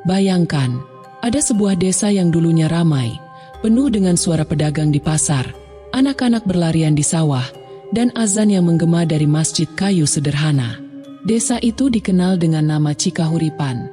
Bayangkan, ada sebuah desa yang dulunya ramai, penuh dengan suara pedagang di pasar, anak-anak berlarian di sawah, dan azan yang menggema dari masjid kayu sederhana. Desa itu dikenal dengan nama Cikahuripan,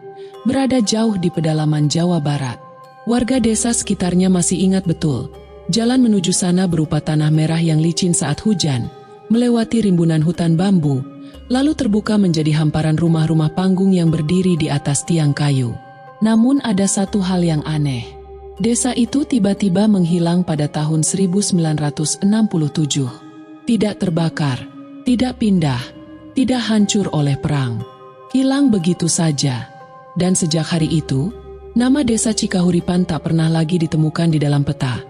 berada jauh di pedalaman Jawa Barat. Warga desa sekitarnya masih ingat betul, jalan menuju sana berupa tanah merah yang licin saat hujan, melewati rimbunan hutan bambu, lalu terbuka menjadi hamparan rumah-rumah panggung yang berdiri di atas tiang kayu. Namun ada satu hal yang aneh. Desa itu tiba-tiba menghilang pada tahun 1967. Tidak terbakar, tidak pindah, tidak hancur oleh perang. Hilang begitu saja. Dan sejak hari itu, nama desa Cikahuripan tak pernah lagi ditemukan di dalam peta,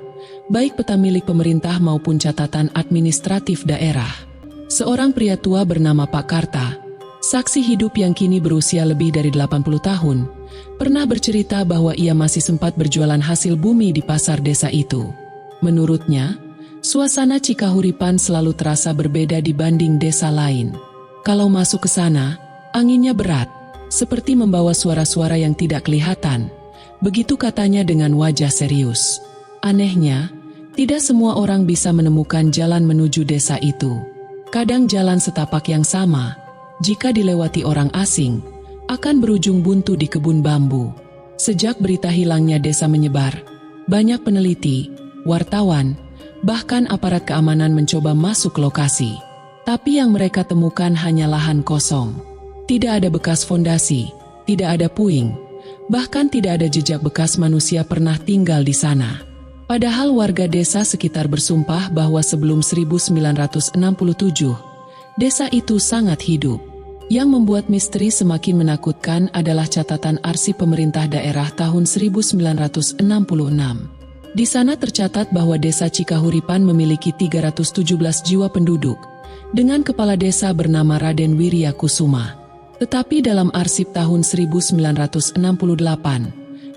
baik peta milik pemerintah maupun catatan administratif daerah. Seorang pria tua bernama Pak Karta, saksi hidup yang kini berusia lebih dari 80 tahun, pernah bercerita bahwa ia masih sempat berjualan hasil bumi di pasar desa itu. Menurutnya, suasana Cikahuripan selalu terasa berbeda dibanding desa lain. Kalau masuk ke sana, anginnya berat, seperti membawa suara-suara yang tidak kelihatan. Begitu katanya dengan wajah serius. Anehnya, tidak semua orang bisa menemukan jalan menuju desa itu. Kadang jalan setapak yang sama, jika dilewati orang asing, akan berujung buntu di kebun bambu. Sejak berita hilangnya desa menyebar, banyak peneliti, wartawan, bahkan aparat keamanan mencoba masuk ke lokasi. Tapi yang mereka temukan hanya lahan kosong. Tidak ada bekas fondasi, tidak ada puing, bahkan tidak ada jejak bekas manusia pernah tinggal di sana. Padahal warga desa sekitar bersumpah bahwa sebelum 1967, desa itu sangat hidup. Yang membuat misteri semakin menakutkan adalah catatan arsip pemerintah daerah tahun 1966. Di sana tercatat bahwa desa Cikahuripan memiliki 317 jiwa penduduk, dengan kepala desa bernama Raden Wirya Kusuma. Tetapi dalam arsip tahun 1968,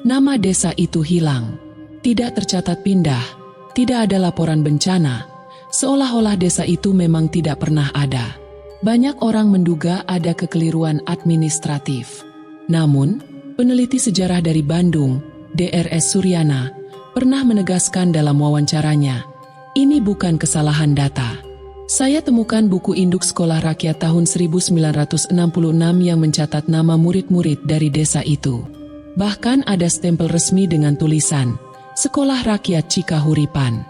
nama desa itu hilang. Tidak tercatat pindah, tidak ada laporan bencana, seolah-olah desa itu memang tidak pernah ada. Banyak orang menduga ada kekeliruan administratif. Namun, peneliti sejarah dari Bandung, DRS Suryana, pernah menegaskan dalam wawancaranya, ini bukan kesalahan data. Saya temukan buku induk Sekolah Rakyat tahun 1966 yang mencatat nama murid-murid dari desa itu. Bahkan ada stempel resmi dengan tulisan, Sekolah Rakyat Cikahuripan.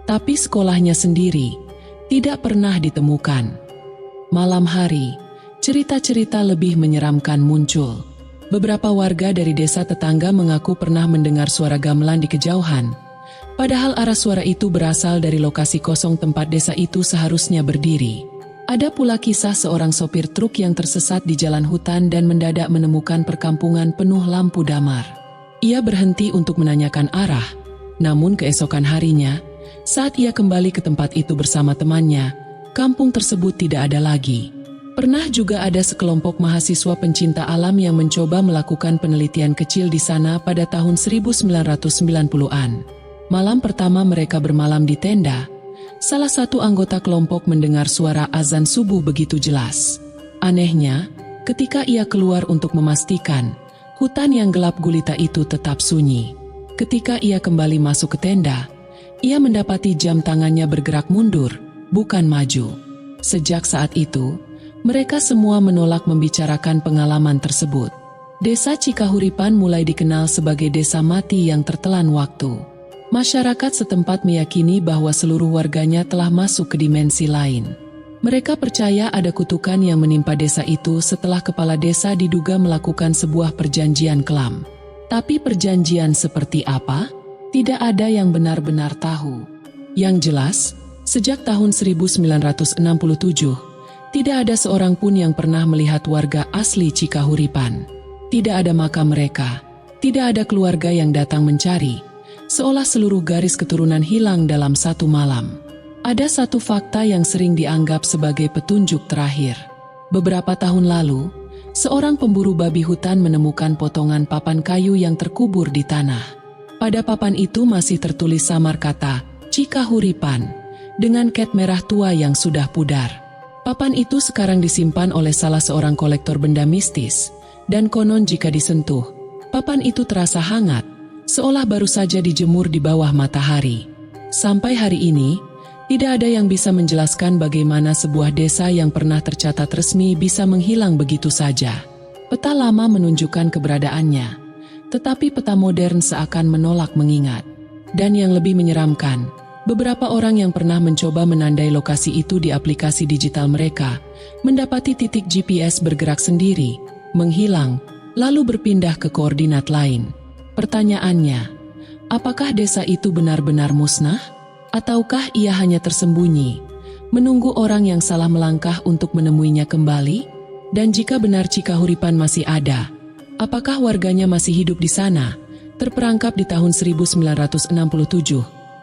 Tapi sekolahnya sendiri tidak pernah ditemukan. Malam hari, cerita-cerita lebih menyeramkan muncul. Beberapa warga dari desa tetangga mengaku pernah mendengar suara gamelan di kejauhan. Padahal arah suara itu berasal dari lokasi kosong tempat desa itu seharusnya berdiri. Ada pula kisah seorang sopir truk yang tersesat di jalan hutan dan mendadak menemukan perkampungan penuh lampu damar. Ia berhenti untuk menanyakan arah, namun keesokan harinya, saat ia kembali ke tempat itu bersama temannya, kampung tersebut tidak ada lagi. Pernah juga ada sekelompok mahasiswa pencinta alam yang mencoba melakukan penelitian kecil di sana pada tahun 1990-an. Malam pertama mereka bermalam di tenda, salah satu anggota kelompok mendengar suara azan subuh begitu jelas. Anehnya, ketika ia keluar untuk memastikan, hutan yang gelap gulita itu tetap sunyi. Ketika ia kembali masuk ke tenda, ia mendapati jam tangannya bergerak mundur, bukan maju. Sejak saat itu, mereka semua menolak membicarakan pengalaman tersebut. Desa Cikahuripan mulai dikenal sebagai desa mati yang tertelan waktu. Masyarakat setempat meyakini bahwa seluruh warganya telah masuk ke dimensi lain. Mereka percaya ada kutukan yang menimpa desa itu setelah kepala desa diduga melakukan sebuah perjanjian kelam. Tapi perjanjian seperti apa? Tidak ada yang benar-benar tahu. Yang jelas, sejak tahun 1967, tidak ada seorang pun yang pernah melihat warga asli Cikahuripan. Tidak ada makam mereka, tidak ada keluarga yang datang mencari, seolah seluruh garis keturunan hilang dalam satu malam. Ada satu fakta yang sering dianggap sebagai petunjuk terakhir. Beberapa tahun lalu, seorang pemburu babi hutan menemukan potongan papan kayu yang terkubur di tanah. Pada papan itu masih tertulis samar kata, Cikahuripan, dengan cat merah tua yang sudah pudar. Papan itu sekarang disimpan oleh salah seorang kolektor benda mistis, Dan konon jika disentuh, papan itu terasa hangat, seolah baru saja dijemur di bawah matahari. Sampai hari ini, tidak ada yang bisa menjelaskan bagaimana sebuah desa yang pernah tercatat resmi bisa menghilang begitu saja. Peta lama menunjukkan keberadaannya, tetapi peta modern seakan menolak mengingat. Dan yang lebih menyeramkan, beberapa orang yang pernah mencoba menandai lokasi itu di aplikasi digital mereka, mendapati titik GPS bergerak sendiri, menghilang, lalu berpindah ke koordinat lain. Pertanyaannya, apakah desa itu benar-benar musnah? Ataukah ia hanya tersembunyi, menunggu orang yang salah melangkah untuk menemuinya kembali? Dan jika benar Cikahuripan masih ada, apakah warganya masih hidup di sana, terperangkap di tahun 1967,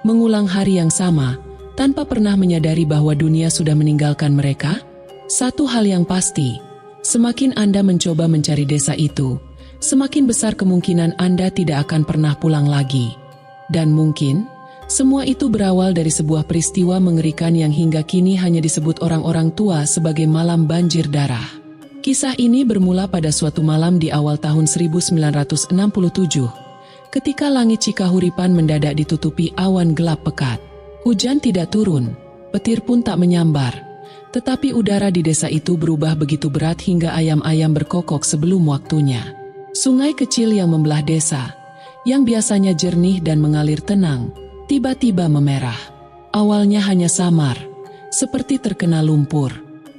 mengulang hari yang sama, tanpa pernah menyadari bahwa dunia sudah meninggalkan mereka? Satu hal yang pasti, semakin Anda mencoba mencari desa itu, semakin besar kemungkinan Anda tidak akan pernah pulang lagi. Dan mungkin, semua itu berawal dari sebuah peristiwa mengerikan yang hingga kini hanya disebut orang-orang tua sebagai malam banjir darah. Kisah ini bermula pada suatu malam di awal tahun 1967, ketika langit Cikahuripan mendadak ditutupi awan gelap pekat. Hujan tidak turun, petir pun tak menyambar, tetapi udara di desa itu berubah begitu berat hingga ayam-ayam berkokok sebelum waktunya. Sungai kecil yang membelah desa, yang biasanya jernih dan mengalir tenang, tiba-tiba memerah. Awalnya hanya samar, seperti terkena lumpur.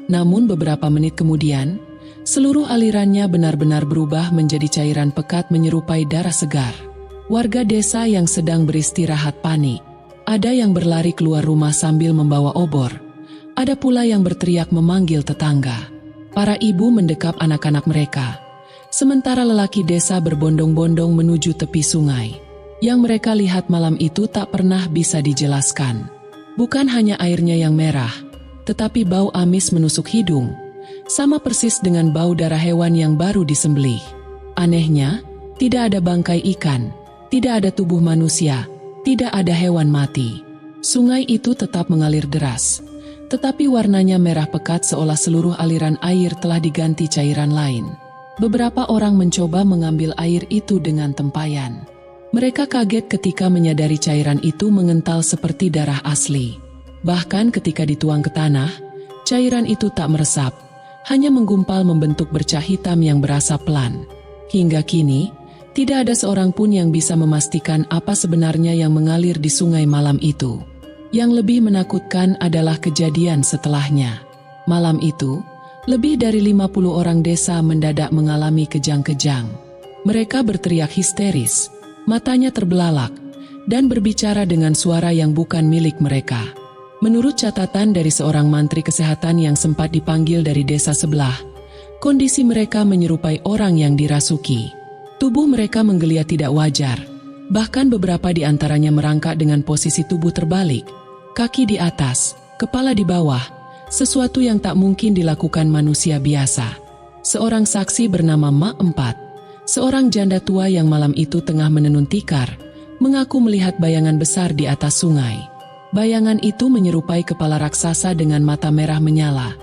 Namun beberapa menit kemudian, seluruh alirannya benar-benar berubah menjadi cairan pekat menyerupai darah segar. Warga desa yang sedang beristirahat panik. Ada yang berlari keluar rumah sambil membawa obor. Ada pula yang berteriak memanggil tetangga. Para ibu mendekap anak-anak mereka, sementara lelaki desa berbondong-bondong menuju tepi sungai. Yang mereka lihat malam itu tak pernah bisa dijelaskan. Bukan hanya airnya yang merah, tetapi bau amis menusuk hidung, sama persis dengan bau darah hewan yang baru disembelih. Anehnya, tidak ada bangkai ikan, tidak ada tubuh manusia, tidak ada hewan mati. Sungai itu tetap mengalir deras, tetapi warnanya merah pekat seolah seluruh aliran air telah diganti cairan lain. Beberapa orang mencoba mengambil air itu dengan tempayan. Mereka kaget ketika menyadari cairan itu mengental seperti darah asli. Bahkan ketika dituang ke tanah, cairan itu tak meresap, hanya menggumpal membentuk bercak hitam yang berasap pelan. Hingga kini, tidak ada seorang pun yang bisa memastikan apa sebenarnya yang mengalir di sungai malam itu. Yang lebih menakutkan adalah kejadian setelahnya. Malam itu, lebih dari 50 orang desa mendadak mengalami kejang-kejang. Mereka berteriak histeris, matanya terbelalak, dan berbicara dengan suara yang bukan milik mereka. Menurut catatan dari seorang mantri kesehatan yang sempat dipanggil dari desa sebelah, kondisi mereka menyerupai orang yang dirasuki. Tubuh mereka menggeliat tidak wajar, bahkan beberapa di antaranya merangkak dengan posisi tubuh terbalik, kaki di atas, kepala di bawah, sesuatu yang tak mungkin dilakukan manusia biasa. Seorang saksi bernama Mak Empat, seorang janda tua yang malam itu tengah menenun tikar, mengaku melihat bayangan besar di atas sungai. Bayangan itu menyerupai kepala raksasa dengan mata merah menyala,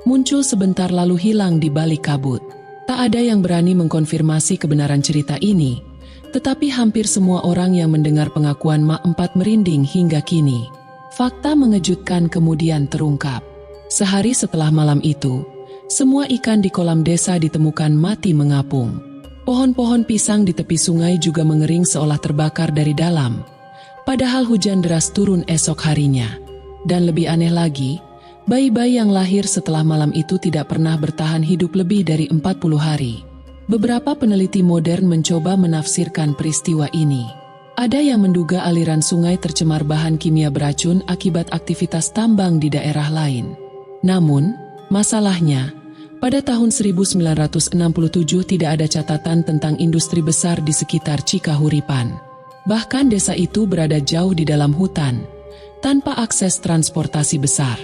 muncul sebentar lalu hilang di balik kabut. Tak ada yang berani mengkonfirmasi kebenaran cerita ini, tetapi hampir semua orang yang mendengar pengakuan Mak Empat merinding hingga kini. Fakta mengejutkan kemudian terungkap. Sehari setelah malam itu, semua ikan di kolam desa ditemukan mati mengapung. Pohon-pohon pisang di tepi sungai juga mengering seolah terbakar dari dalam. Padahal hujan deras turun esok harinya. Dan lebih aneh lagi, bayi-bayi yang lahir setelah malam itu tidak pernah bertahan hidup lebih dari 40 hari. Beberapa peneliti modern mencoba menafsirkan peristiwa ini. Ada yang menduga aliran sungai tercemar bahan kimia beracun akibat aktivitas tambang di daerah lain. Namun, masalahnya, pada tahun 1967 tidak ada catatan tentang industri besar di sekitar Cikahuripan. Bahkan desa itu berada jauh di dalam hutan, tanpa akses transportasi besar.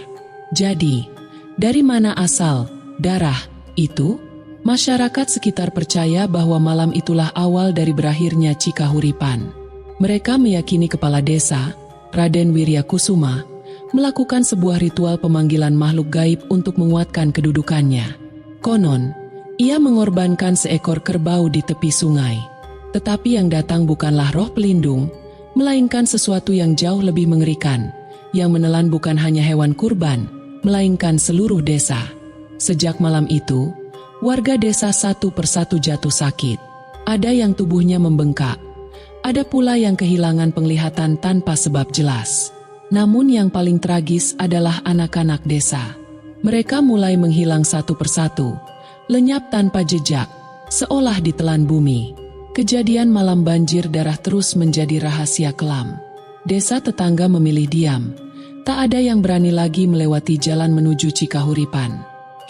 Jadi, dari mana asal darah itu? Masyarakat sekitar percaya bahwa malam itulah awal dari berakhirnya Cikahuripan. Mereka meyakini kepala desa, Raden Wiryakusuma, melakukan sebuah ritual pemanggilan makhluk gaib untuk menguatkan kedudukannya. Konon, Ia mengorbankan seekor kerbau di tepi sungai. Tetapi yang datang bukanlah roh pelindung, melainkan sesuatu yang jauh lebih mengerikan, yang menelan bukan hanya hewan kurban, melainkan seluruh desa. Sejak malam itu, warga desa satu persatu jatuh sakit. Ada yang tubuhnya membengkak, ada pula yang kehilangan penglihatan tanpa sebab jelas. Namun yang paling tragis adalah anak-anak desa. Mereka mulai menghilang satu persatu, lenyap tanpa jejak, seolah ditelan bumi. Kejadian malam banjir darah terus menjadi rahasia kelam. Desa tetangga memilih diam. Tak ada yang berani lagi melewati jalan menuju Cikahuripan.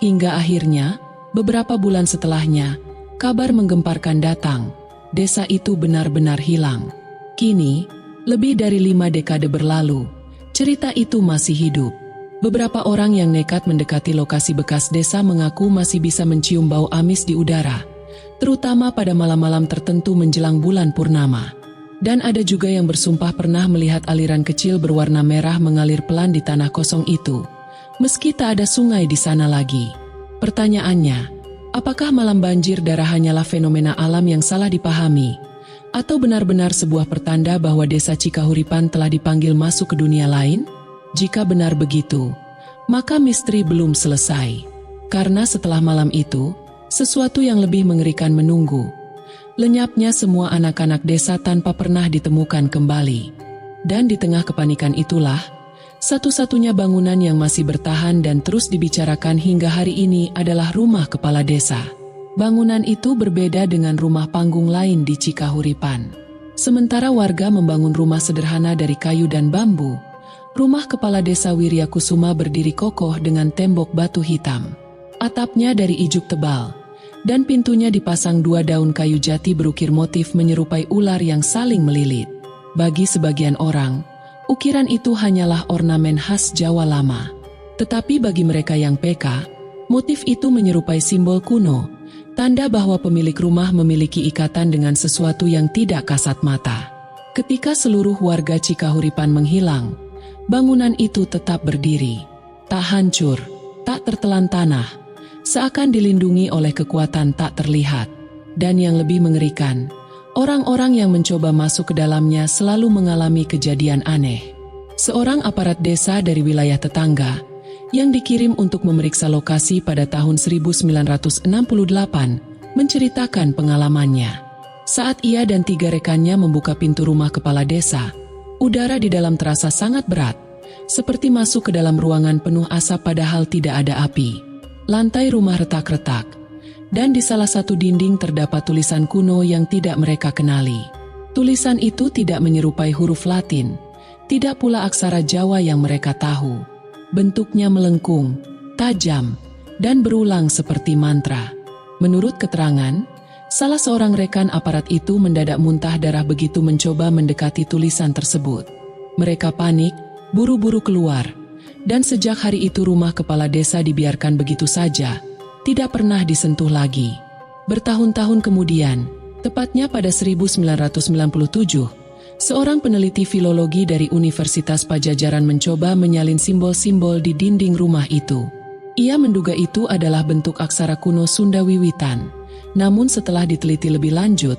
Hingga akhirnya, beberapa bulan setelahnya, kabar menggemparkan datang. Desa itu benar-benar hilang. Kini, lebih dari 5 dekade berlalu, cerita itu masih hidup. Beberapa orang yang nekat mendekati lokasi bekas desa mengaku masih bisa mencium bau amis di udara, terutama pada malam-malam tertentu menjelang bulan purnama. Dan ada juga yang bersumpah pernah melihat aliran kecil berwarna merah mengalir pelan di tanah kosong itu, meski tak ada sungai di sana lagi. Pertanyaannya, apakah malam banjir darah hanyalah fenomena alam yang salah dipahami, atau benar-benar sebuah pertanda bahwa desa Cikahuripan telah dipanggil masuk ke dunia lain? Jika benar begitu, maka misteri belum selesai. Karena setelah malam itu, sesuatu yang lebih mengerikan menunggu. Lenyapnya semua anak-anak desa tanpa pernah ditemukan kembali. Dan di tengah kepanikan itulah, satu-satunya bangunan yang masih bertahan dan terus dibicarakan hingga hari ini adalah rumah kepala desa. Bangunan itu berbeda dengan rumah panggung lain di Cikahuripan. Sementara warga membangun rumah sederhana dari kayu dan bambu, rumah kepala desa Wiryakusuma berdiri kokoh dengan tembok batu hitam. Atapnya dari ijuk tebal, dan pintunya dipasang 2 daun kayu jati berukir motif menyerupai ular yang saling melilit. Bagi sebagian orang, ukiran itu hanyalah ornamen khas Jawa lama. Tetapi bagi mereka yang peka, motif itu menyerupai simbol kuno, tanda bahwa pemilik rumah memiliki ikatan dengan sesuatu yang tidak kasat mata. Ketika seluruh warga Cikahuripan menghilang, bangunan itu tetap berdiri, tak hancur, tak tertelan tanah, seakan dilindungi oleh kekuatan tak terlihat. Dan yang lebih mengerikan, orang-orang yang mencoba masuk ke dalamnya selalu mengalami kejadian aneh. Seorang aparat desa dari wilayah tetangga, yang dikirim untuk memeriksa lokasi pada tahun 1968, menceritakan pengalamannya. Saat ia dan 3 rekannya membuka pintu rumah kepala desa, udara di dalam terasa sangat berat, seperti masuk ke dalam ruangan penuh asap padahal tidak ada api. Lantai rumah retak-retak, dan di salah satu dinding terdapat tulisan kuno yang tidak mereka kenali. Tulisan itu tidak menyerupai huruf Latin, tidak pula aksara Jawa yang mereka tahu. Bentuknya melengkung, tajam, dan berulang seperti mantra. Menurut keterangan, salah seorang rekan aparat itu mendadak muntah darah begitu mencoba mendekati tulisan tersebut. Mereka panik, buru-buru keluar, dan sejak hari itu rumah kepala desa dibiarkan begitu saja, tidak pernah disentuh lagi. Bertahun-tahun kemudian, tepatnya pada 1997, seorang peneliti filologi dari Universitas Pajajaran mencoba menyalin simbol-simbol di dinding rumah itu. Ia menduga itu adalah bentuk aksara kuno Sunda Wiwitan. Namun setelah diteliti lebih lanjut,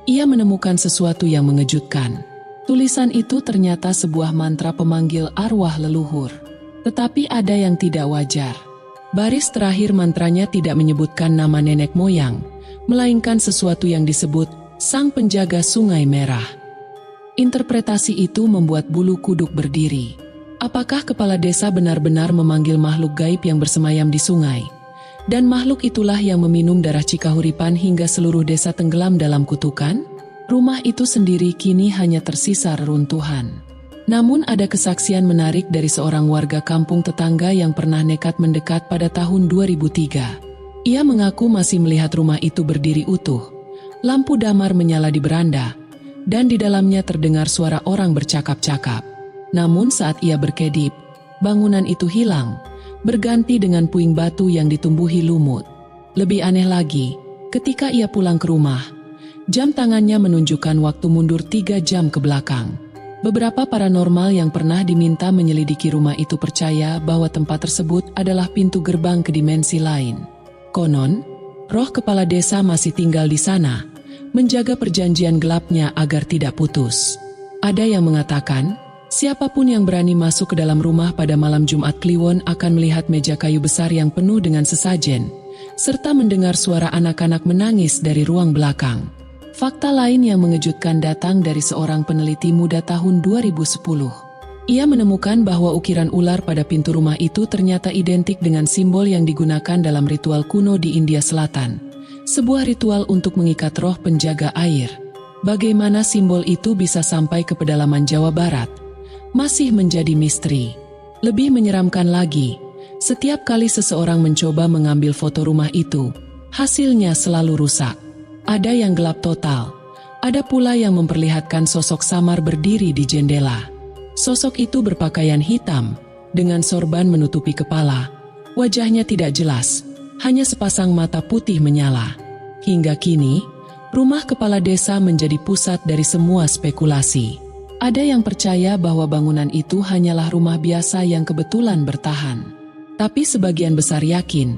ia menemukan sesuatu yang mengejutkan. Tulisan itu ternyata sebuah mantra pemanggil arwah leluhur. Tetapi ada yang tidak wajar. Baris terakhir mantranya tidak menyebutkan nama nenek moyang, melainkan sesuatu yang disebut Sang Penjaga Sungai Merah. Interpretasi itu membuat bulu kuduk berdiri. Apakah kepala desa benar-benar memanggil makhluk gaib yang bersemayam di sungai? Dan makhluk itulah yang meminum darah Cikahuripan hingga seluruh desa tenggelam dalam kutukan? Rumah itu sendiri kini hanya tersisa reruntuhan. Namun ada kesaksian menarik dari seorang warga kampung tetangga yang pernah nekat mendekat pada tahun 2003. Ia mengaku masih melihat rumah itu berdiri utuh. Lampu damar menyala di beranda, dan di dalamnya terdengar suara orang bercakap-cakap. Namun saat ia berkedip, bangunan itu hilang, berganti dengan puing batu yang ditumbuhi lumut. Lebih aneh lagi, ketika ia pulang ke rumah, jam tangannya menunjukkan waktu mundur 3 jam ke belakang. Beberapa paranormal yang pernah diminta menyelidiki rumah itu percaya bahwa tempat tersebut adalah pintu gerbang ke dimensi lain. Konon, Roh kepala desa masih tinggal di sana, menjaga perjanjian gelapnya agar tidak putus. Ada yang mengatakan, siapapun yang berani masuk ke dalam rumah pada malam Jumat Kliwon akan melihat meja kayu besar yang penuh dengan sesajen, serta mendengar suara anak-anak menangis dari ruang belakang. Fakta lain yang mengejutkan datang dari seorang peneliti muda tahun 2010. Ia menemukan bahwa ukiran ular pada pintu rumah itu ternyata identik dengan simbol yang digunakan dalam ritual kuno di India Selatan. Sebuah ritual untuk mengikat roh penjaga air. Bagaimana simbol itu bisa sampai ke pedalaman Jawa Barat? Masih menjadi misteri. Lebih menyeramkan lagi, setiap kali seseorang mencoba mengambil foto rumah itu, hasilnya selalu rusak. Ada yang gelap total, ada pula yang memperlihatkan sosok samar berdiri di jendela. Sosok itu berpakaian hitam, dengan sorban menutupi kepala. Wajahnya tidak jelas, hanya sepasang mata putih menyala. Hingga kini, rumah kepala desa menjadi pusat dari semua spekulasi. Ada yang percaya bahwa bangunan itu hanyalah rumah biasa yang kebetulan bertahan. Tapi sebagian besar yakin,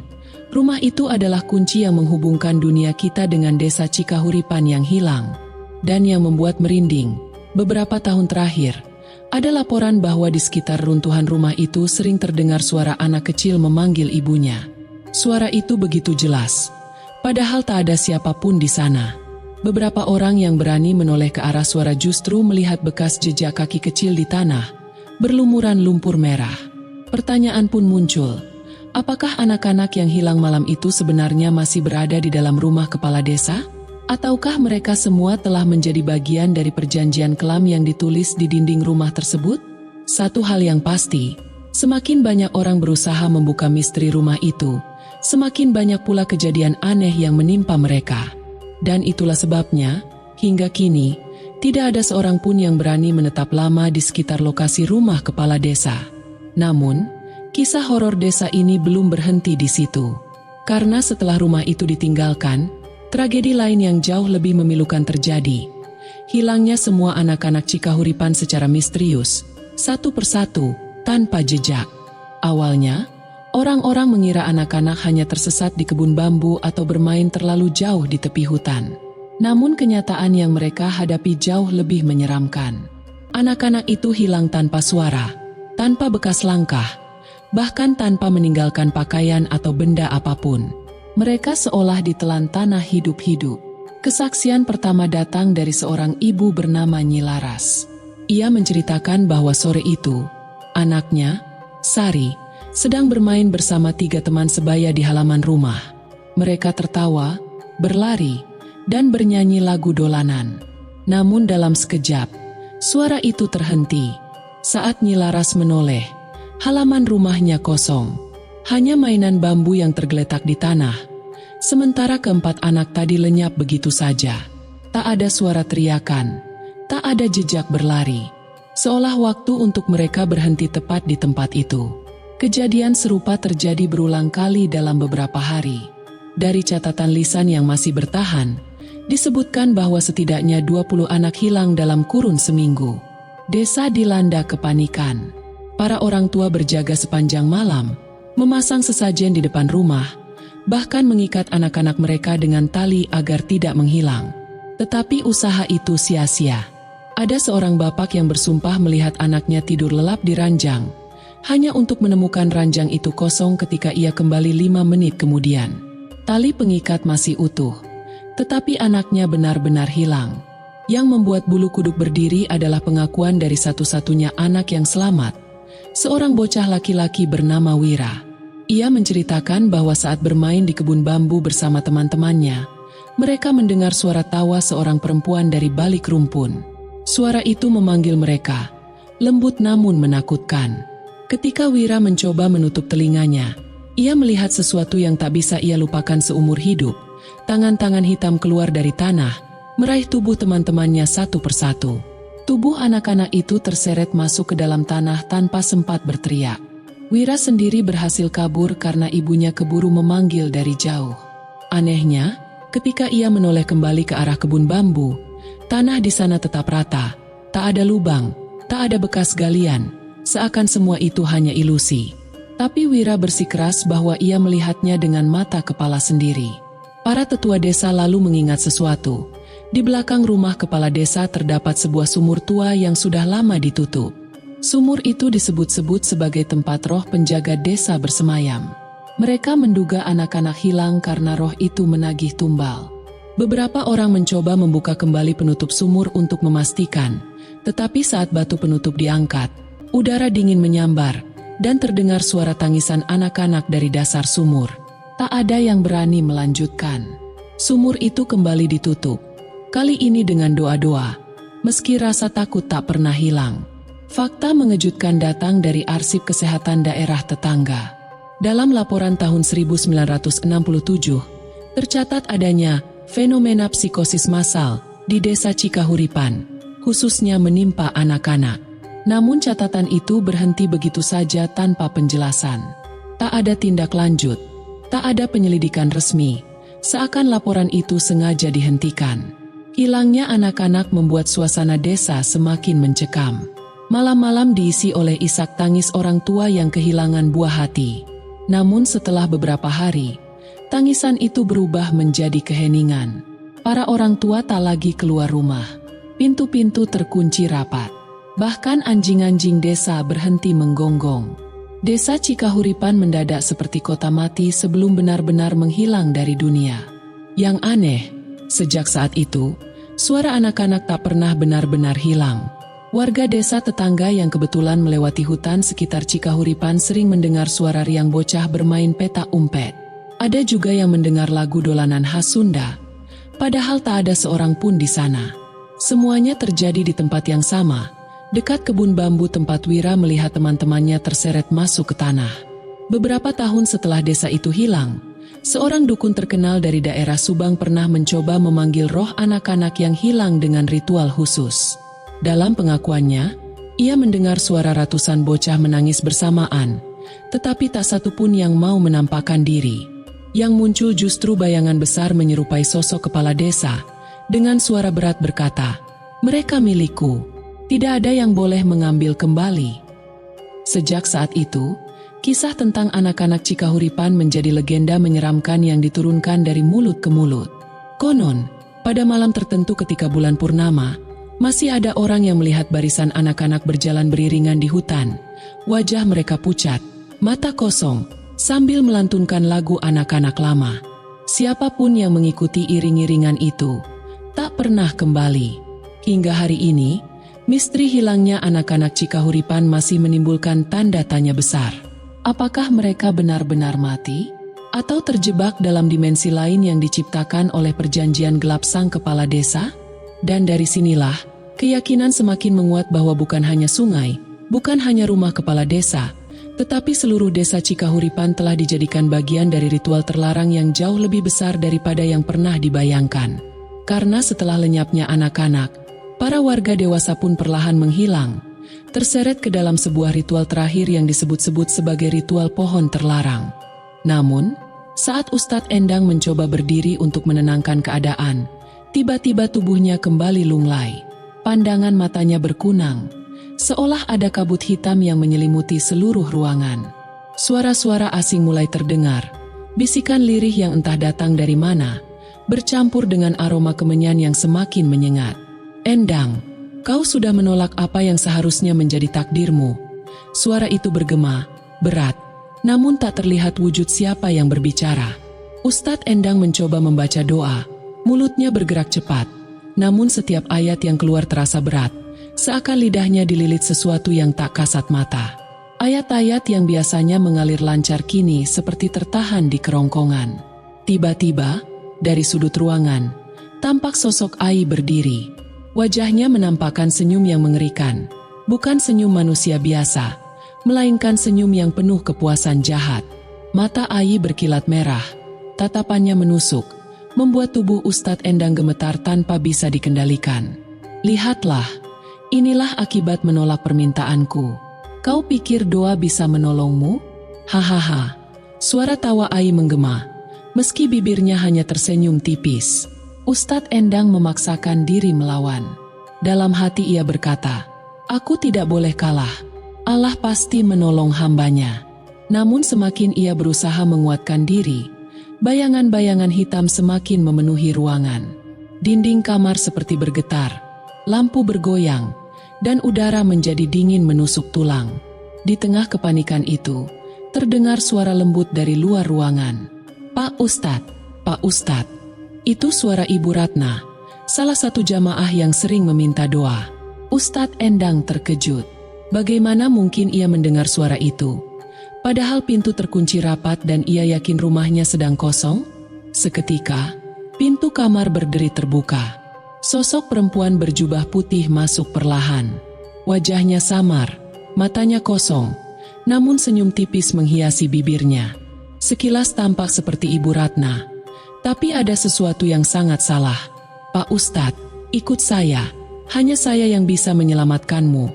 rumah itu adalah kunci yang menghubungkan dunia kita dengan desa Cikahuripan yang hilang. Dan yang membuat merinding, beberapa tahun terakhir, ada laporan bahwa di sekitar runtuhan rumah itu sering terdengar suara anak kecil memanggil ibunya. Suara itu begitu jelas, padahal tak ada siapapun di sana. Beberapa orang yang berani menoleh ke arah suara justru melihat bekas jejak kaki kecil di tanah, berlumuran lumpur merah. Pertanyaan pun muncul, apakah anak-anak yang hilang malam itu sebenarnya masih berada di dalam rumah kepala desa? Ataukah mereka semua telah menjadi bagian dari perjanjian kelam yang ditulis di dinding rumah tersebut? Satu hal yang pasti, semakin banyak orang berusaha membuka misteri rumah itu, semakin banyak pula kejadian aneh yang menimpa mereka. Dan itulah sebabnya, hingga kini, tidak ada seorang pun yang berani menetap lama di sekitar lokasi rumah kepala desa. Namun, kisah horor desa ini belum berhenti di situ. Karena setelah rumah itu ditinggalkan, tragedi lain yang jauh lebih memilukan terjadi. Hilangnya semua anak-anak Cikahuripan secara misterius, satu persatu, tanpa jejak. Awalnya, orang-orang mengira anak-anak hanya tersesat di kebun bambu atau bermain terlalu jauh di tepi hutan. Namun kenyataan yang mereka hadapi jauh lebih menyeramkan. Anak-anak itu hilang tanpa suara, tanpa bekas langkah, bahkan tanpa meninggalkan pakaian atau benda apapun. Mereka seolah ditelan tanah hidup-hidup. Kesaksian pertama datang dari seorang ibu bernama Nyi Laras. Ia menceritakan bahwa sore itu, anaknya, Sari, sedang bermain bersama 3 teman sebaya di halaman rumah. Mereka tertawa, berlari, dan bernyanyi lagu dolanan. Namun dalam sekejap, suara itu terhenti. Saat Nyi Laras menoleh, halaman rumahnya kosong. Hanya mainan bambu yang tergeletak di tanah. Sementara keempat anak tadi lenyap begitu saja. Tak ada suara teriakan, tak ada jejak berlari. Seolah waktu untuk mereka berhenti tepat di tempat itu. Kejadian serupa terjadi berulang kali dalam beberapa hari. Dari catatan lisan yang masih bertahan, disebutkan bahwa setidaknya 20 anak hilang dalam kurun seminggu. Desa dilanda kepanikan. Para orang tua berjaga sepanjang malam, memasang sesajen di depan rumah, bahkan mengikat anak-anak mereka dengan tali agar tidak menghilang. Tetapi usaha itu sia-sia. Ada seorang bapak yang bersumpah melihat anaknya tidur lelap di ranjang, hanya untuk menemukan ranjang itu kosong ketika ia kembali 5 menit kemudian. Tali pengikat masih utuh, tetapi anaknya benar-benar hilang. Yang membuat bulu kuduk berdiri adalah pengakuan dari satu-satunya anak yang selamat, seorang bocah laki-laki bernama Wira. Ia menceritakan bahwa saat bermain di kebun bambu bersama teman-temannya, mereka mendengar suara tawa seorang perempuan dari balik rumpun. Suara itu memanggil mereka, lembut namun menakutkan. Ketika Wira mencoba menutup telinganya, ia melihat sesuatu yang tak bisa ia lupakan seumur hidup. Tangan-tangan hitam keluar dari tanah, meraih tubuh teman-temannya satu persatu. Tubuh anak-anak itu terseret masuk ke dalam tanah tanpa sempat berteriak. Wira sendiri berhasil kabur karena ibunya keburu memanggil dari jauh. Anehnya, ketika ia menoleh kembali ke arah kebun bambu, tanah di sana tetap rata, tak ada lubang, tak ada bekas galian, seakan semua itu hanya ilusi. Tapi Wira bersikeras bahwa ia melihatnya dengan mata kepala sendiri. Para tetua desa lalu mengingat sesuatu. Di belakang rumah kepala desa terdapat sebuah sumur tua yang sudah lama ditutup. Sumur itu disebut-sebut sebagai tempat roh penjaga desa bersemayam. Mereka menduga anak-anak hilang karena roh itu menagih tumbal. Beberapa orang mencoba membuka kembali penutup sumur untuk memastikan, tetapi saat batu penutup diangkat, udara dingin menyambar, dan terdengar suara tangisan anak-anak dari dasar sumur. Tak ada yang berani melanjutkan. Sumur itu kembali ditutup, kali ini dengan doa-doa, meski rasa takut tak pernah hilang. Fakta mengejutkan datang dari arsip kesehatan daerah tetangga. Dalam laporan tahun 1967, tercatat adanya fenomena psikosis massal di desa Cikahuripan, khususnya menimpa anak-anak. Namun catatan itu berhenti begitu saja tanpa penjelasan. Tak ada tindak lanjut, tak ada penyelidikan resmi, seakan laporan itu sengaja dihentikan. Hilangnya anak-anak membuat suasana desa semakin mencekam. Malam-malam diisi oleh isak tangis orang tua yang kehilangan buah hati. Namun setelah beberapa hari, tangisan itu berubah menjadi keheningan. Para orang tua tak lagi keluar rumah. Pintu-pintu terkunci rapat. Bahkan anjing-anjing desa berhenti menggonggong. Desa Cikahuripan mendadak seperti kota mati sebelum benar-benar menghilang dari dunia. Yang aneh, sejak saat itu, suara anak-anak tak pernah benar-benar hilang. Warga desa tetangga yang kebetulan melewati hutan sekitar Cikahuripan sering mendengar suara riang bocah bermain petak umpet. Ada juga yang mendengar lagu dolanan khas Sunda, padahal tak ada seorang pun di sana. Semuanya terjadi di tempat yang sama, dekat kebun bambu tempat Wira melihat teman-temannya terseret masuk ke tanah. Beberapa tahun setelah desa itu hilang, seorang dukun terkenal dari daerah Subang pernah mencoba memanggil roh anak-anak yang hilang dengan ritual khusus. Dalam pengakuannya, ia mendengar suara ratusan bocah menangis bersamaan, tetapi tak satu pun yang mau menampakkan diri. Yang muncul justru bayangan besar menyerupai sosok kepala desa, dengan suara berat berkata, "Mereka milikku, tidak ada yang boleh mengambil kembali." Sejak saat itu, kisah tentang anak-anak Cikahuripan menjadi legenda menyeramkan yang diturunkan dari mulut ke mulut. Konon, pada malam tertentu ketika bulan purnama, masih ada orang yang melihat barisan anak-anak berjalan beriringan di hutan. Wajah mereka pucat, mata kosong, sambil melantunkan lagu anak-anak lama. Siapapun yang mengikuti iring-iringan itu, tak pernah kembali. Hingga hari ini, misteri hilangnya anak-anak Cikahuripan masih menimbulkan tanda tanya besar. Apakah mereka benar-benar mati? Atau terjebak dalam dimensi lain yang diciptakan oleh perjanjian gelap sang kepala desa? Dan dari sinilah, keyakinan semakin menguat bahwa bukan hanya sungai, bukan hanya rumah kepala desa, tetapi seluruh desa Cikahuripan telah dijadikan bagian dari ritual terlarang yang jauh lebih besar daripada yang pernah dibayangkan. Karena setelah lenyapnya anak-anak, para warga dewasa pun perlahan menghilang, terseret ke dalam sebuah ritual terakhir yang disebut-sebut sebagai ritual pohon terlarang. Namun, saat Ustadz Endang mencoba berdiri untuk menenangkan keadaan, tiba-tiba tubuhnya kembali lunglai. Pandangan matanya berkunang, seolah ada kabut hitam yang menyelimuti seluruh ruangan. Suara-suara asing mulai terdengar, bisikan lirih yang entah datang dari mana, bercampur dengan aroma kemenyan yang semakin menyengat. "Endang, kau sudah menolak apa yang seharusnya menjadi takdirmu." Suara itu bergema, berat, namun tak terlihat wujud siapa yang berbicara. Ustadz Endang mencoba membaca doa. Mulutnya bergerak cepat, namun setiap ayat yang keluar terasa berat, seakan lidahnya dililit sesuatu yang tak kasat mata. Ayat-ayat yang biasanya mengalir lancar kini seperti tertahan di kerongkongan. Tiba-tiba, dari sudut ruangan, tampak sosok Ai berdiri. Wajahnya menampakkan senyum yang mengerikan, bukan senyum manusia biasa, melainkan senyum yang penuh kepuasan jahat. Mata Ai berkilat merah, tatapannya menusuk, membuat tubuh Ustadz Endang gemetar tanpa bisa dikendalikan. "Lihatlah, inilah akibat menolak permintaanku. Kau pikir doa bisa menolongmu? Hahaha." Suara tawa Ai menggema, meski bibirnya hanya tersenyum tipis. Ustadz Endang memaksakan diri melawan. Dalam hati ia berkata, "Aku tidak boleh kalah. Allah pasti menolong hambanya." Namun semakin ia berusaha menguatkan diri, bayangan-bayangan hitam semakin memenuhi ruangan. Dinding kamar seperti bergetar, lampu bergoyang, dan udara menjadi dingin menusuk tulang. Di tengah kepanikan itu, terdengar suara lembut dari luar ruangan. "Pak Ustadz, Pak Ustadz." Itu suara Ibu Ratna, salah satu jamaah yang sering meminta doa. Ustadz Endang terkejut. Bagaimana mungkin ia mendengar suara itu? Padahal pintu terkunci rapat dan ia yakin rumahnya sedang kosong. Seketika, pintu kamar berderi terbuka. Sosok perempuan berjubah putih masuk perlahan. Wajahnya samar, matanya kosong, namun senyum tipis menghiasi bibirnya. Sekilas tampak seperti Ibu Ratna, tapi ada sesuatu yang sangat salah. "Pak Ustadz, ikut saya. Hanya saya yang bisa menyelamatkanmu,"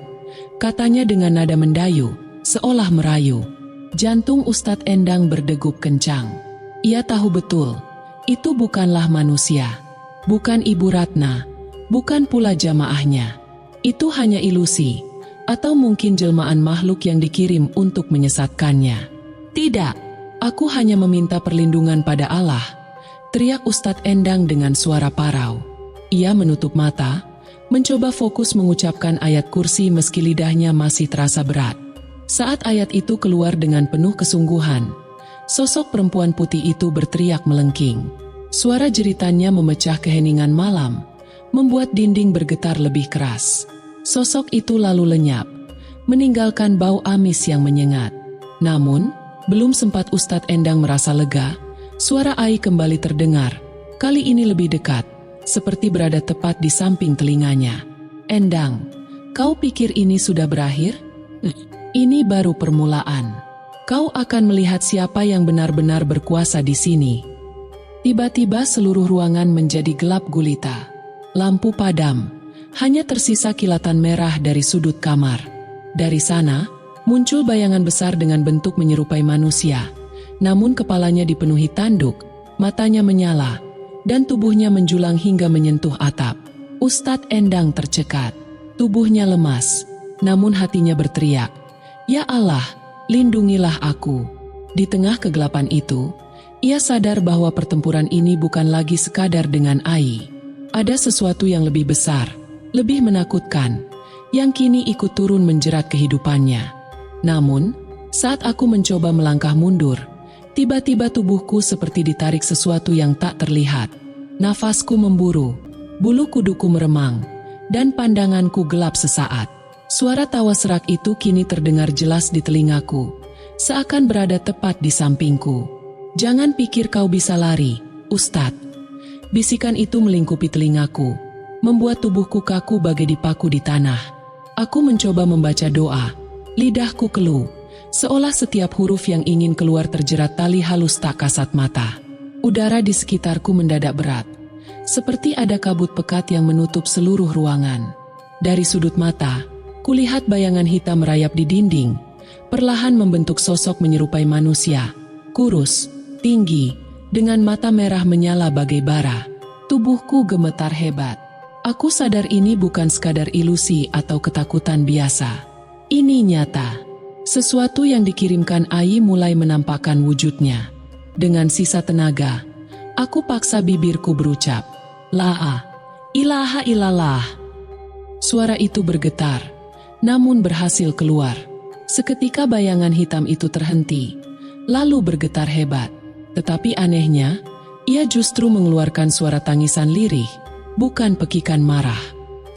katanya dengan nada mendayu, seolah merayu. Jantung Ustadz Endang berdegup kencang. Ia tahu betul, itu bukanlah manusia, bukan Ibu Ratna, bukan pula jamaahnya. Itu hanya ilusi, atau mungkin jelmaan makhluk yang dikirim untuk menyesatkannya. "Tidak, aku hanya meminta perlindungan pada Allah," teriak Ustadz Endang dengan suara parau. Ia menutup mata, mencoba fokus mengucapkan ayat kursi meski lidahnya masih terasa berat. Saat ayat itu keluar dengan penuh kesungguhan, sosok perempuan putih itu berteriak melengking. Suara jeritannya memecah keheningan malam, membuat dinding bergetar lebih keras. Sosok itu lalu lenyap, meninggalkan bau amis yang menyengat. Namun, belum sempat Ustadz Endang merasa lega, suara Ai kembali terdengar, kali ini lebih dekat, seperti berada tepat di samping telinganya. "Endang, kau pikir ini sudah berakhir? Ini baru permulaan. Kau akan melihat siapa yang benar-benar berkuasa di sini." Tiba-tiba seluruh ruangan menjadi gelap gulita. Lampu padam, hanya tersisa kilatan merah dari sudut kamar. Dari sana, muncul bayangan besar dengan bentuk menyerupai manusia. Namun kepalanya dipenuhi tanduk, matanya menyala, dan tubuhnya menjulang hingga menyentuh atap. Ustadz Endang tercekat. Tubuhnya lemas, namun hatinya berteriak, "Ya Allah, lindungilah aku." Di tengah kegelapan itu, ia sadar bahwa pertempuran ini bukan lagi sekadar dengan Ai. Ada sesuatu yang lebih besar, lebih menakutkan, yang kini ikut turun menjerat kehidupannya. Namun, saat aku mencoba melangkah mundur, tiba-tiba tubuhku seperti ditarik sesuatu yang tak terlihat. Nafasku memburu, bulu kuduku meremang, dan pandanganku gelap sesaat. Suara tawa serak itu kini terdengar jelas di telingaku, seakan berada tepat di sampingku. "Jangan pikir kau bisa lari, Ustadz." Bisikan itu melingkupi telingaku, membuat tubuhku kaku bagai dipaku di tanah. Aku mencoba membaca doa, lidahku keluh, seolah setiap huruf yang ingin keluar terjerat tali halus tak kasat mata. Udara di sekitarku mendadak berat, seperti ada kabut pekat yang menutup seluruh ruangan. Dari sudut mata, kulihat bayangan hitam merayap di dinding, perlahan membentuk sosok menyerupai manusia, kurus, tinggi, dengan mata merah menyala bagai bara. Tubuhku gemetar hebat. Aku sadar ini bukan sekadar ilusi atau ketakutan biasa. Ini nyata. Sesuatu yang dikirimkan Ai mulai menampakkan wujudnya. Dengan sisa tenaga, aku paksa bibirku berucap, "La ilaha illallah." Suara itu bergetar, namun berhasil keluar. Seketika bayangan hitam itu terhenti, lalu bergetar hebat. Tetapi anehnya, ia justru mengeluarkan suara tangisan lirih, bukan pekikan marah.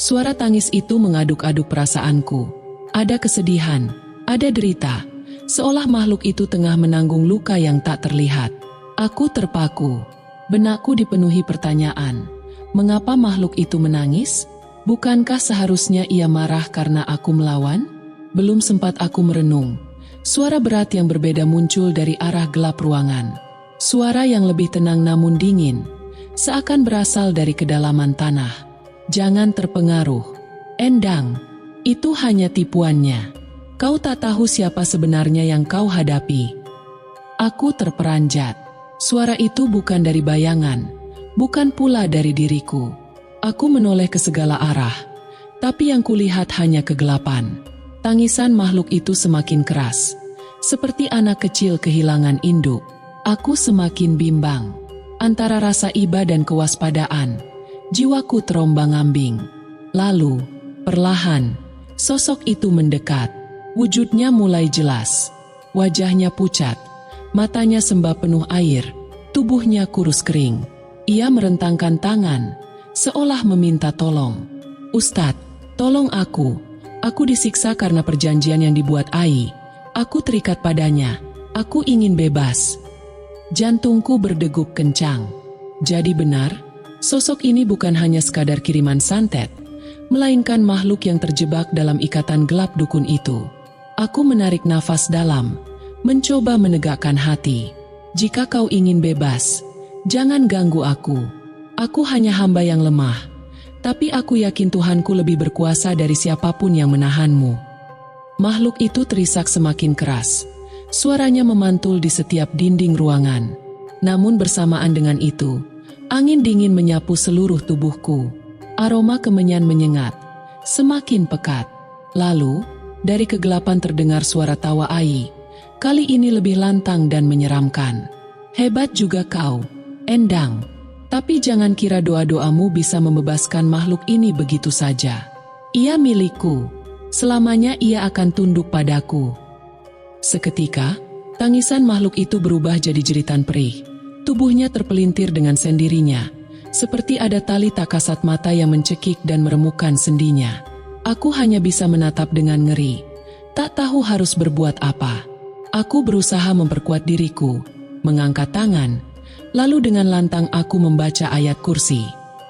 Suara tangis itu mengaduk-aduk perasaanku. Ada kesedihan, ada derita, seolah makhluk itu tengah menanggung luka yang tak terlihat. Aku terpaku, benakku dipenuhi pertanyaan. Mengapa makhluk itu menangis? Bukankah seharusnya ia marah karena aku melawan? Belum sempat aku merenung, suara berat yang berbeda muncul dari arah gelap ruangan. Suara yang lebih tenang namun dingin, seakan berasal dari kedalaman tanah. "Jangan terpengaruh, Endang. Itu hanya tipuannya. Kau tak tahu siapa sebenarnya yang kau hadapi." Aku terperanjat. Suara itu bukan dari bayangan, bukan pula dari diriku. Aku menoleh ke segala arah, tapi yang kulihat hanya kegelapan. Tangisan makhluk itu semakin keras, seperti anak kecil kehilangan induk. Aku semakin bimbang. Antara rasa iba dan kewaspadaan, jiwaku terombang-ambing. Lalu, perlahan, sosok itu mendekat. Wujudnya mulai jelas. Wajahnya pucat, matanya sembah penuh air, tubuhnya kurus kering. Ia merentangkan tangan, seolah meminta tolong. "Ustadz, tolong aku. Aku disiksa karena perjanjian yang dibuat Ai. Aku terikat padanya. Aku ingin bebas." Jantungku berdegup kencang. Jadi benar, sosok ini bukan hanya sekadar kiriman santet, melainkan makhluk yang terjebak dalam ikatan gelap dukun itu. Aku menarik nafas dalam, mencoba menegakkan hati. "Jika kau ingin bebas, jangan ganggu aku. Aku hanya hamba yang lemah, tapi aku yakin Tuhanku lebih berkuasa dari siapapun yang menahanmu." Makhluk itu terisak semakin keras. Suaranya memantul di setiap dinding ruangan. Namun bersamaan dengan itu, angin dingin menyapu seluruh tubuhku. Aroma kemenyan menyengat, semakin pekat. Lalu, dari kegelapan terdengar suara tawa Ai. Kali ini lebih lantang dan menyeramkan. "Hebat juga kau, Endang. Tapi jangan kira doa-doamu bisa membebaskan makhluk ini begitu saja. Ia milikku. Selamanya ia akan tunduk padaku." Seketika, tangisan makhluk itu berubah jadi jeritan perih. Tubuhnya terpelintir dengan sendirinya, seperti ada tali tak kasat mata yang mencekik dan meremukkan sendinya. Aku hanya bisa menatap dengan ngeri, tak tahu harus berbuat apa. Aku berusaha memperkuat diriku, mengangkat tangan, lalu dengan lantang aku membaca ayat kursi.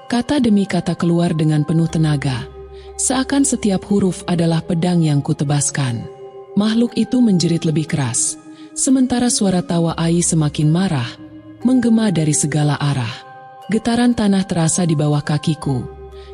Kata demi kata keluar dengan penuh tenaga, seakan setiap huruf adalah pedang yang kutebaskan. Makhluk itu menjerit lebih keras, sementara suara tawa Ai semakin marah, menggema dari segala arah. Getaran tanah terasa di bawah kakiku,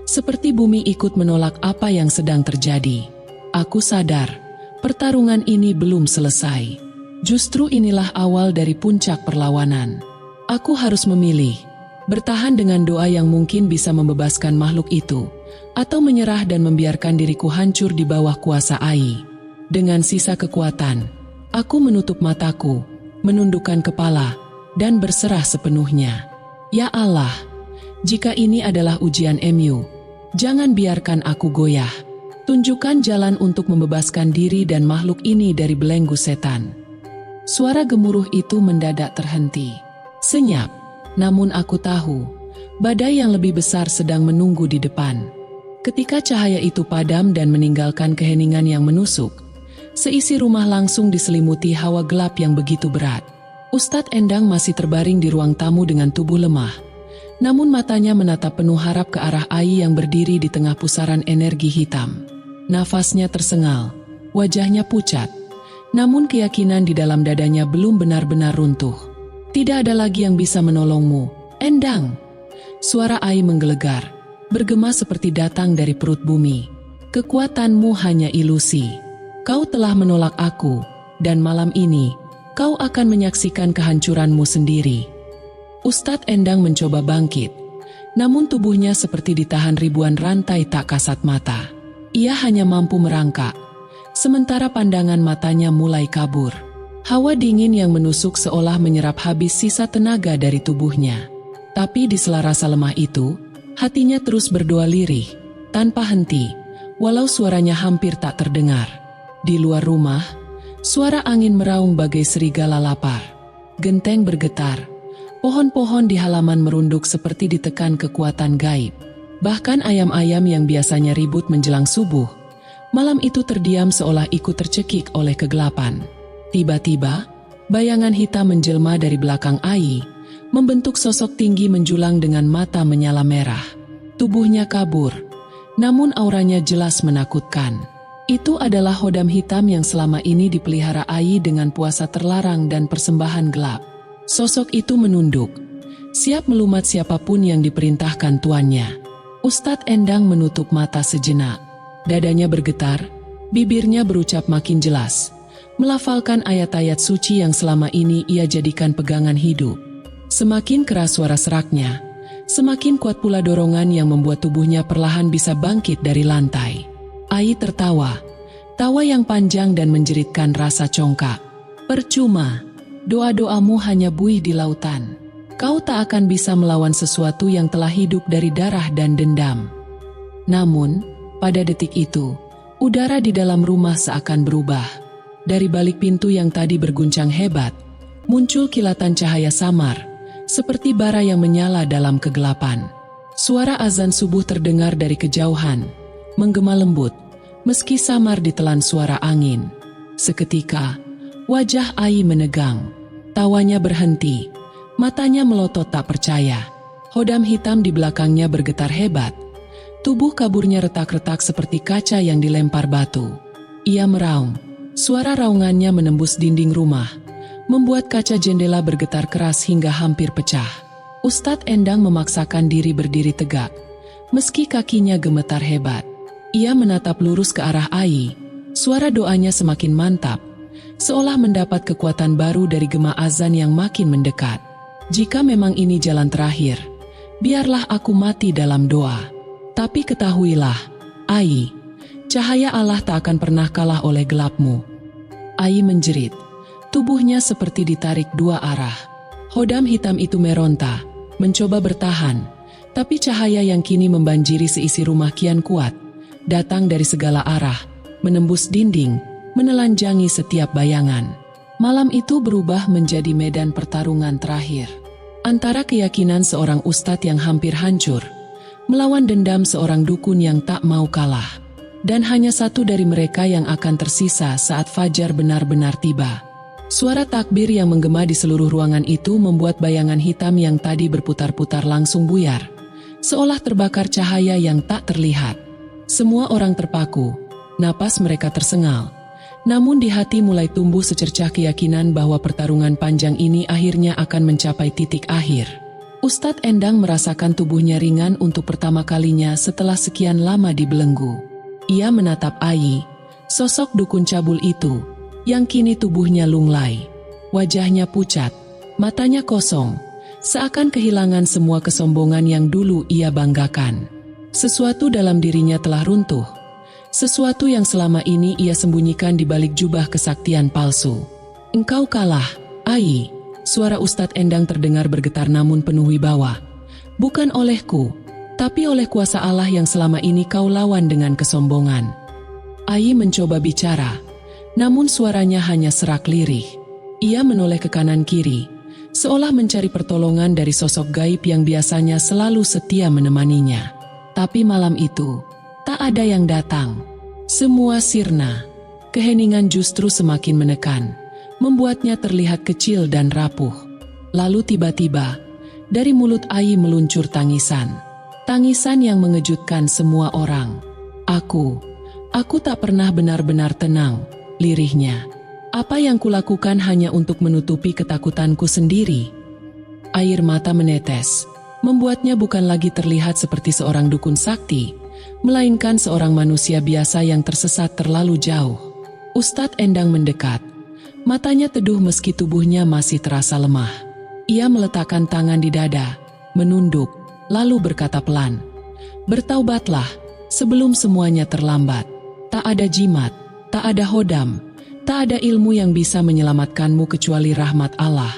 seperti bumi ikut menolak apa yang sedang terjadi. Aku sadar, pertarungan ini belum selesai. Justru inilah awal dari puncak perlawanan. Aku harus memilih, bertahan dengan doa yang mungkin bisa membebaskan makhluk itu, atau menyerah dan membiarkan diriku hancur di bawah kuasa Ai. Dengan sisa kekuatan, aku menutup mataku, menundukkan kepala, dan berserah sepenuhnya. Ya Allah, jika ini adalah ujian MU, jangan biarkan aku goyah. Tunjukkan jalan untuk membebaskan diri dan makhluk ini dari belenggu setan. Suara gemuruh itu mendadak terhenti. Senyap, namun aku tahu, badai yang lebih besar sedang menunggu di depan. Ketika cahaya itu padam dan meninggalkan keheningan yang menusuk, seisi rumah langsung diselimuti hawa gelap yang begitu berat. Ustadz Endang masih terbaring di ruang tamu dengan tubuh lemah, namun matanya menatap penuh harap ke arah Ai yang berdiri di tengah pusaran energi hitam. Nafasnya tersengal, wajahnya pucat, namun keyakinan di dalam dadanya belum benar-benar runtuh. "Tidak ada lagi yang bisa menolongmu, Endang." Suara Ai menggelegar, bergema seperti datang dari perut bumi. "Kekuatanmu hanya ilusi. Kau telah menolak aku, dan malam ini, kau akan menyaksikan kehancuranmu sendiri." Ustadz Endang mencoba bangkit, namun tubuhnya seperti ditahan ribuan rantai tak kasat mata. Ia hanya mampu merangkak, sementara pandangan matanya mulai kabur. Hawa dingin yang menusuk seolah menyerap habis sisa tenaga dari tubuhnya. Tapi di sela rasa lemah itu, hatinya terus berdoa lirih, tanpa henti, walau suaranya hampir tak terdengar. Di luar rumah, suara angin meraung bagai serigala lapar. Genteng bergetar, pohon-pohon di halaman merunduk seperti ditekan kekuatan gaib. Bahkan ayam-ayam yang biasanya ribut menjelang subuh, malam itu terdiam seolah ikut tercekik oleh kegelapan. Tiba-tiba, bayangan hitam menjelma dari belakang Ai, membentuk sosok tinggi menjulang dengan mata menyala merah. Tubuhnya kabur, namun auranya jelas menakutkan. Itu adalah hodam hitam yang selama ini dipelihara Ai dengan puasa terlarang dan persembahan gelap. Sosok itu menunduk, siap melumat siapapun yang diperintahkan tuannya. Ustadz Endang menutup mata sejenak. Dadanya bergetar, bibirnya berucap makin jelas, melafalkan ayat-ayat suci yang selama ini ia jadikan pegangan hidup. Semakin keras suara seraknya, semakin kuat pula dorongan yang membuat tubuhnya perlahan bisa bangkit dari lantai. Ai tertawa, tawa yang panjang dan menjeritkan rasa congkak. "Percuma, doa-doamu hanya buih di lautan. Kau tak akan bisa melawan sesuatu yang telah hidup dari darah dan dendam. Namun, pada detik itu, udara di dalam rumah seakan berubah. Dari balik pintu yang tadi berguncang hebat, muncul kilatan cahaya samar, seperti bara yang menyala dalam kegelapan. Suara azan subuh terdengar dari kejauhan, menggema lembut, meski samar ditelan suara angin. Seketika, wajah Ai menegang, tawanya berhenti, matanya melotot tak percaya. Hodam hitam di belakangnya bergetar hebat. Tubuh kaburnya retak-retak seperti kaca yang dilempar batu. Ia meraung. Suara raungannya menembus dinding rumah, membuat kaca jendela bergetar keras hingga hampir pecah. Ustadz Endang memaksakan diri berdiri tegak, meski kakinya gemetar hebat. Ia menatap lurus ke arah Ai. Suara doanya semakin mantap, seolah mendapat kekuatan baru dari gema azan yang makin mendekat. Jika memang ini jalan terakhir, biarlah aku mati dalam doa. Tapi ketahuilah, Ai, cahaya Allah tak akan pernah kalah oleh gelapmu. Ai menjerit, tubuhnya seperti ditarik dua arah. Hodam hitam itu meronta, mencoba bertahan, tapi cahaya yang kini membanjiri seisi rumah kian kuat, datang dari segala arah, menembus dinding, menelanjangi setiap bayangan. Malam itu berubah menjadi medan pertarungan terakhir. Antara keyakinan seorang ustadz yang hampir hancur, melawan dendam seorang dukun yang tak mau kalah. Dan hanya satu dari mereka yang akan tersisa saat fajar benar-benar tiba. Suara takbir yang menggema di seluruh ruangan itu membuat bayangan hitam yang tadi berputar-putar langsung buyar, seolah terbakar cahaya yang tak terlihat. Semua orang terpaku, napas mereka tersengal. Namun di hati mulai tumbuh secercah keyakinan bahwa pertarungan panjang ini akhirnya akan mencapai titik akhir. Ustadz Endang merasakan tubuhnya ringan untuk pertama kalinya setelah sekian lama dibelenggu. Ia menatap Ai, sosok dukun cabul itu, yang kini tubuhnya lunglai. Wajahnya pucat, matanya kosong, seakan kehilangan semua kesombongan yang dulu ia banggakan. Sesuatu dalam dirinya telah runtuh, sesuatu yang selama ini ia sembunyikan di balik jubah kesaktian palsu. Engkau kalah, Ai. Suara Ustadz Endang terdengar bergetar namun penuh wibawa. Bukan olehku, tapi oleh kuasa Allah yang selama ini kau lawan dengan kesombongan. Ai mencoba bicara, namun suaranya hanya serak lirih. Ia menoleh ke kanan kiri, seolah mencari pertolongan dari sosok gaib yang biasanya selalu setia menemaninya. Tapi malam itu, tak ada yang datang. Semua sirna. Keheningan justru semakin menekan, membuatnya terlihat kecil dan rapuh. Lalu tiba-tiba, dari mulut Ai meluncur tangisan. Tangisan yang mengejutkan semua orang. Aku tak pernah benar-benar tenang, lirihnya. Apa yang kulakukan hanya untuk menutupi ketakutanku sendiri. Air mata menetes, membuatnya bukan lagi terlihat seperti seorang dukun sakti, melainkan seorang manusia biasa yang tersesat terlalu jauh. Ustadz Endang mendekat. Matanya teduh meski tubuhnya masih terasa lemah. Ia meletakkan tangan di dada, menunduk, lalu berkata pelan, "Bertaubatlah, sebelum semuanya terlambat. Tak ada jimat, tak ada hodam, tak ada ilmu yang bisa menyelamatkanmu kecuali rahmat Allah."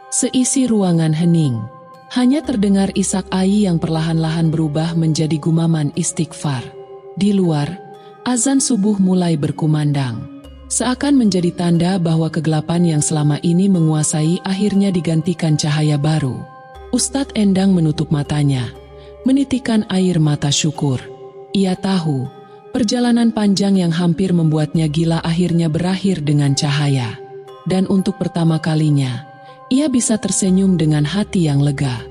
Seisi ruangan hening. Hanya terdengar isak Ai yang perlahan-lahan berubah menjadi gumaman istighfar. Di luar, azan subuh mulai berkumandang. Seakan menjadi tanda bahwa kegelapan yang selama ini menguasai akhirnya digantikan cahaya baru. Ustadz Endang menutup matanya, menitikkan air mata syukur. Ia tahu, perjalanan panjang yang hampir membuatnya gila akhirnya berakhir dengan cahaya. Dan untuk pertama kalinya, ia bisa tersenyum dengan hati yang lega.